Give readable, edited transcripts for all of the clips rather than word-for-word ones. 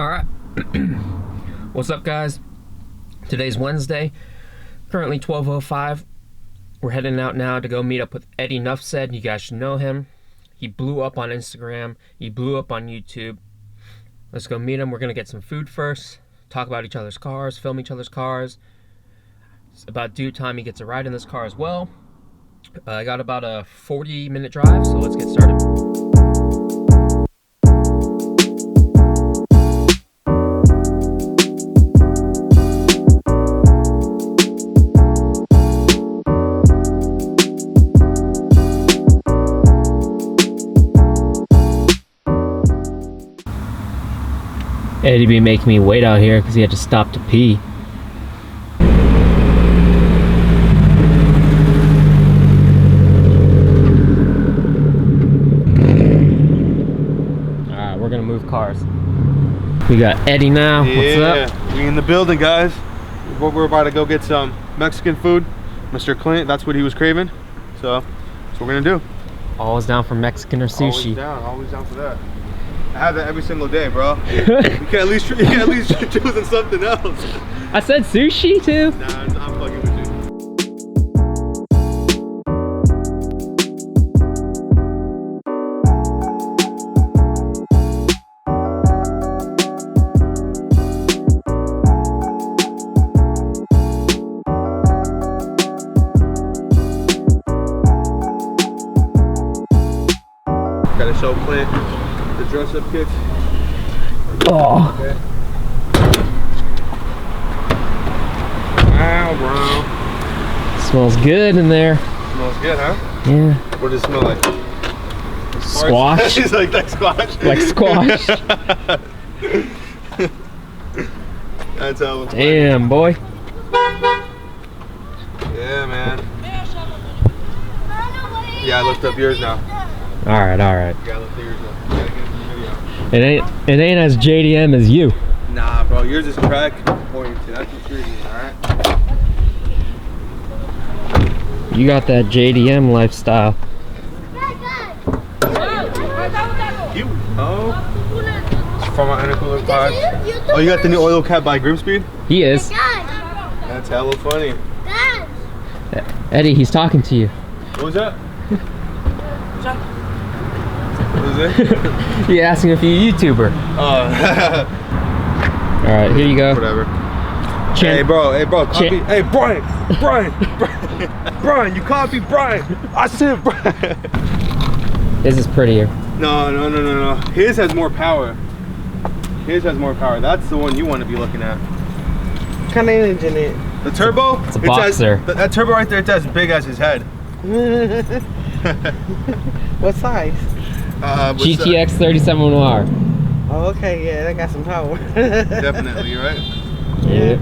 Alright, what's up guys? Today's Wednesday, currently 12:05. We're heading out now to go meet up with Eddienuffsaid. You guys should know him. He blew up on Instagram, he blew up on YouTube. Let's go meet him. We're gonna get some food first, talk about each other's cars, film each other's cars. It's about due time he gets a ride in this car as well. I got about a 40-minute drive, so let's get started. Eddie be making me wait out here because he had to stop to pee. Alright, we're gonna move cars. We got Eddie now. Yeah, what's up? We in the building, guys. We're about to go get some Mexican food. Mr. Clint, that's what he was craving. So that's what we're gonna do. Always down for Mexican or sushi. Always down for that. I have that every single day, bro. You can at least choosing something else. I said sushi too. Nah, I'm fucking with you. Gotta show Clint the dress-up kits. Oh. Okay. Wow, bro. Smells good in there. Smells good, huh? Yeah. What does it smell like? Squash. It's like squash. Like squash. That's how it's Damn, boy. Yeah, man. Yeah, I looked up yours now. Alright, alright. You gotta look up yours now. You gotta get in the video. It ain't as JDM as you. Nah, bro, yours is track oriented. That's what yours is, alright? You got that JDM lifestyle. You? Oh. From my intercooler pod. Oh, you got the new oil cap by Grimmspeed? He is. That's hella funny. Eddie, he's talking to you. What was that? What was it? He asking if you're a YouTuber. Oh. Alright, here you go. Whatever. Hey bro, copy. Hey Brian, Brian, you copy Brian. I said Brian. This is prettier. No. His has more power. His has more power. That's the one you want to be looking at. Kind of engine it. The turbo? It's a boxer. That turbo right there, it's as big as his head. What size? GTX 37R. Oh, okay, yeah, they got some power. Definitely, right? Yeah.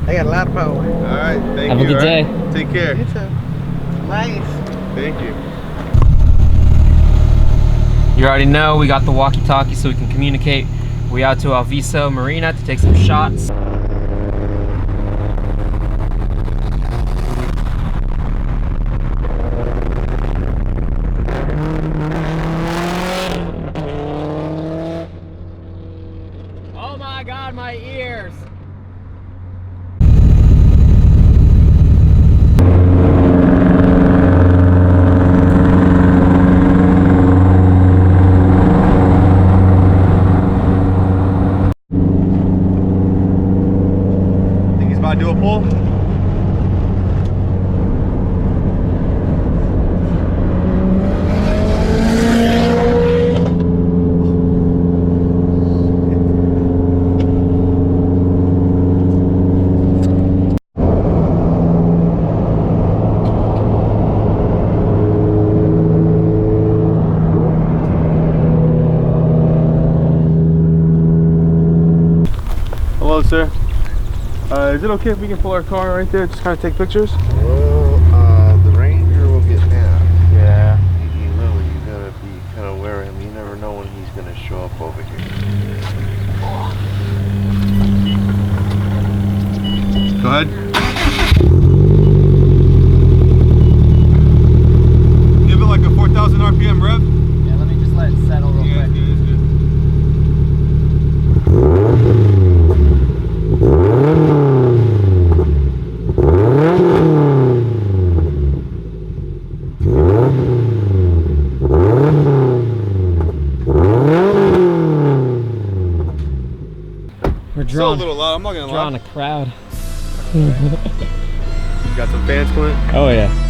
They got a lot of power. All right, thank Have you. a good day. Take care. You too. Nice. Thank you. You already know we got the walkie-talkie so we can communicate. We out to Alviso Marina to take some shots. Oh my God, my ears. Think he's about to do a pull? Hello, sir. Is it okay if we can pull our car right there, just kind of take pictures? Well, the Ranger will get mad. Yeah. You gotta be kind of wary of him. You never know when he's gonna show up over here. Go ahead. Give it like a 4,000 RPM rev. Yeah, let me just let it settle real quick. Yeah, it's good. We're Still a drawing, little loud, I'm not gonna drawing lie. a crowd. You got some fans, Clint? Oh yeah.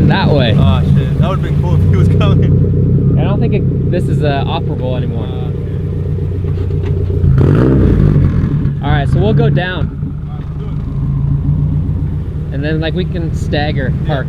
That way. Oh shit, that would've been cool if he was coming. I don't think this is operable anymore. Alright, so we'll go down. And then like we can stagger park.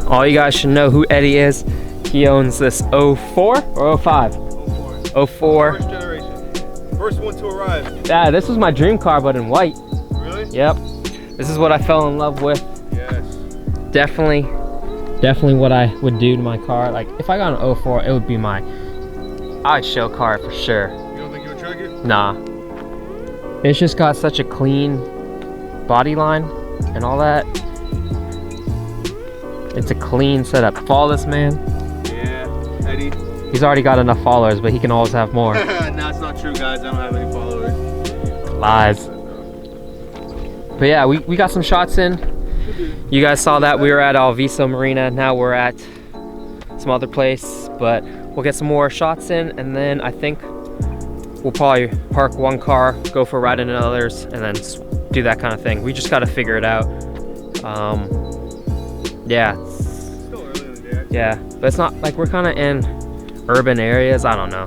All you guys should know who Eddie is. He owns this 04 or 05? 04. 04. First generation. First one to arrive. Yeah, this was my dream car, but in white. Really? Yep. This is what I fell in love with. Yes. Definitely what I would do to my car. Like, if I got an 04, it would be I'd show car for sure. You don't think you would track it? Nah. It's just got such a clean body line and all that. It's a clean setup. Follow this man. Yeah, Eddie. He's already got enough followers, but he can always have more. No, it's not true, guys. I don't have any followers. Lies. But yeah, we got some shots in. You guys saw that we were at Alviso Marina. Now we're at some other place, but we'll get some more shots in, and then I think we'll probably park one car, go for a ride in others, and then do that kind of thing. We just got to figure it out. Yeah. Still early in the day. Yeah, but it's not like we're kind of in urban areas. I don't know.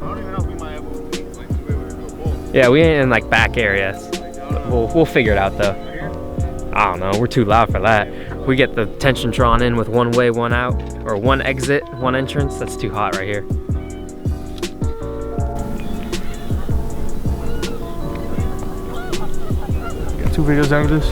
I don't even know if we might be able to do a bowl. Yeah, we ain't in like back areas. But we'll figure it out though. I don't know. We're too loud for that. We get the tensiontron in with one way, one out, or one exit, one entrance. That's too hot right here. Got 2 videos out of this.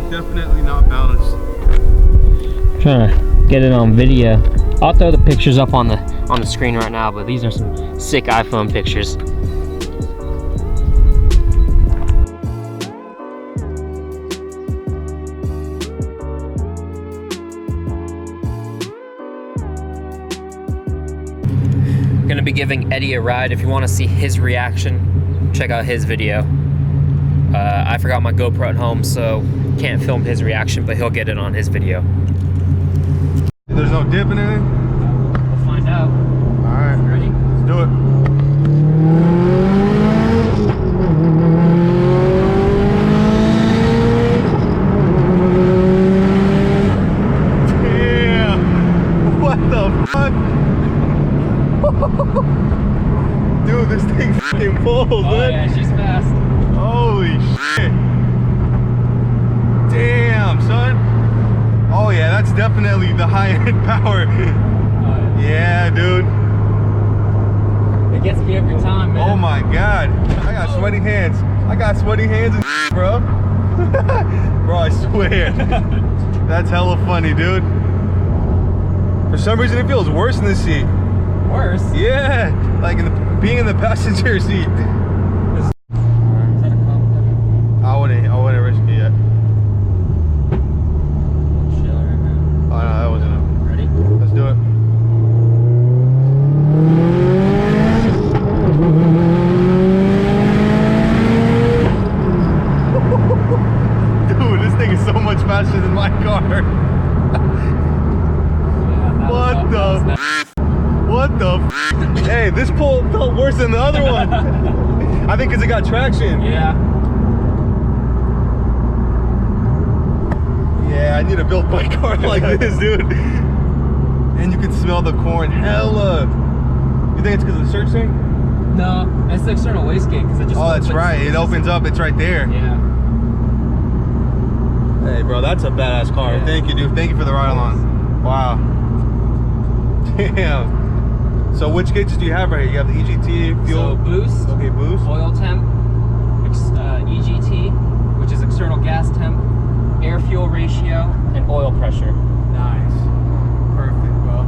Definitely not balanced. Trying to get it on video. I'll throw the pictures up on the screen right now, but these are some sick iPhone pictures. I'm gonna be giving Eddie a ride. If you want to see his reaction, check out his video. I forgot my GoPro at home, so can't film his reaction, but he'll get it on his video. There's no dip in anything? We'll find out. Alright, Ready? Let's do it. Dude, this thing's fucking full, Oh man. yeah, she's fast. Holy shit. Damn, son. Oh yeah, that's definitely the high-end power. Yeah, dude. It gets me every time, man. Oh my god. I got sweaty hands. I got sweaty hands and bro. Bro, I swear. That's hella funny, dude. For some reason it feels worse in the seat. Worse? Yeah, like being in the passenger seat. Is that a compliment? I wouldn't risk it yet. Chill right now. Oh no, that wasn't it. Ready? Let's do it. Dude, this thing is so much faster than my car. What the? What the? Hey, this pull felt worse than the other one. I think because it got traction. Yeah. Yeah, I need to build my car like this, dude. And you can smell the corn hella. You think it's because of the surge tank? No, it's the external wastegate because it just. Oh, that's opens. right. It opens up. It's right there. Yeah. Hey, bro, that's a badass car. Yeah. Thank you, dude. Thank you for the ride along. Wow. Damn. So which gauges do you have right here? You have the EGT, fuel. So boost, Okay, boost. oil temp, EGT, which is external gas temp, air fuel ratio, and oil pressure. Nice. Perfect, bro.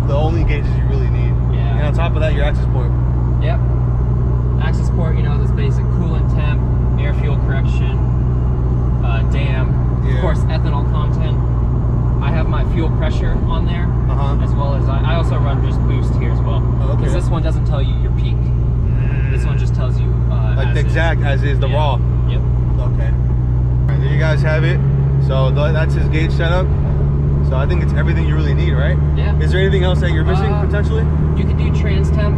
The only gauges you really need. Yeah. And on top of that, your access port. Yep. Access port, you know, this basic coolant temp, air fuel correction, dam, Yeah. of course, ethanol content. I have my fuel pressure on there, as well as I also run just boost here as well. Oh, okay. Because this one doesn't tell you your peak. This one just tells you Like the exact as is, the Yeah. raw. Yep. Okay. Alright, there you guys have it. So that's his gauge setup. So I think it's everything you really need, right? Yeah. Is there anything else that you're missing potentially? You could do trans temp.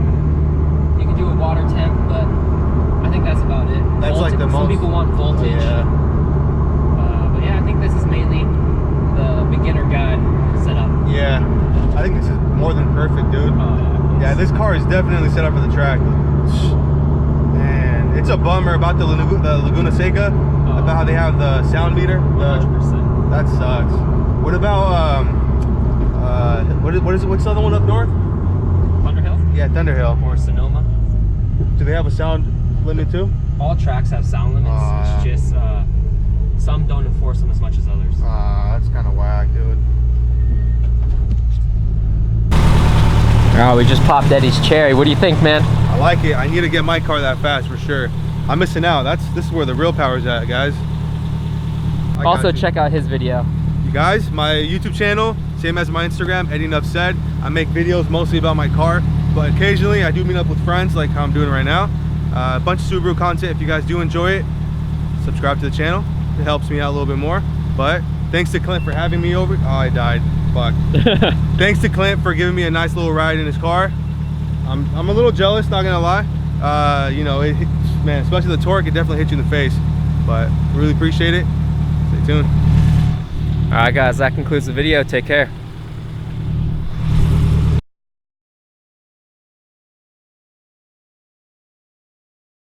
You could do a water temp, but I think that's about it. That's like the Some most. people want voltage. Oh, yeah. But yeah, I think this is mainly the beginner guide setup. Yeah. I think this is more than perfect, dude. Yeah, Yes. this car is definitely set up for the track. Man, it's a bummer about the Laguna Seca, about how they have the sound meter. 100%. That sucks. What about what's the other one up north? Thunderhill Yeah, Thunderhill. or Sonoma. Do they have a sound limit too? All tracks have sound limits. It's just some don't enforce them as much as others. That's kind of whack, dude. Oh, we just popped Eddie's cherry. What do you think, man? I like it. I need to get my car that fast for sure. I'm missing out. This is where the real power's at, guys. I Also, got you. check out his video. You guys, my YouTube channel, same as my Instagram, Eddienuffsaid. I make videos mostly about my car, but occasionally I do meet up with friends like how I'm doing right now. A bunch of Subaru content. If you guys do enjoy it, subscribe to the channel. It helps me out a little bit more. But thanks to Clint for having me over. Oh, I died. Fuck. Thanks to Clint for giving me a nice little ride in his car. I'm a little jealous, not gonna lie. You know, man, especially the torque, it definitely hit you in the face. But really appreciate it. Stay tuned. All right, guys, that concludes the video. Take care.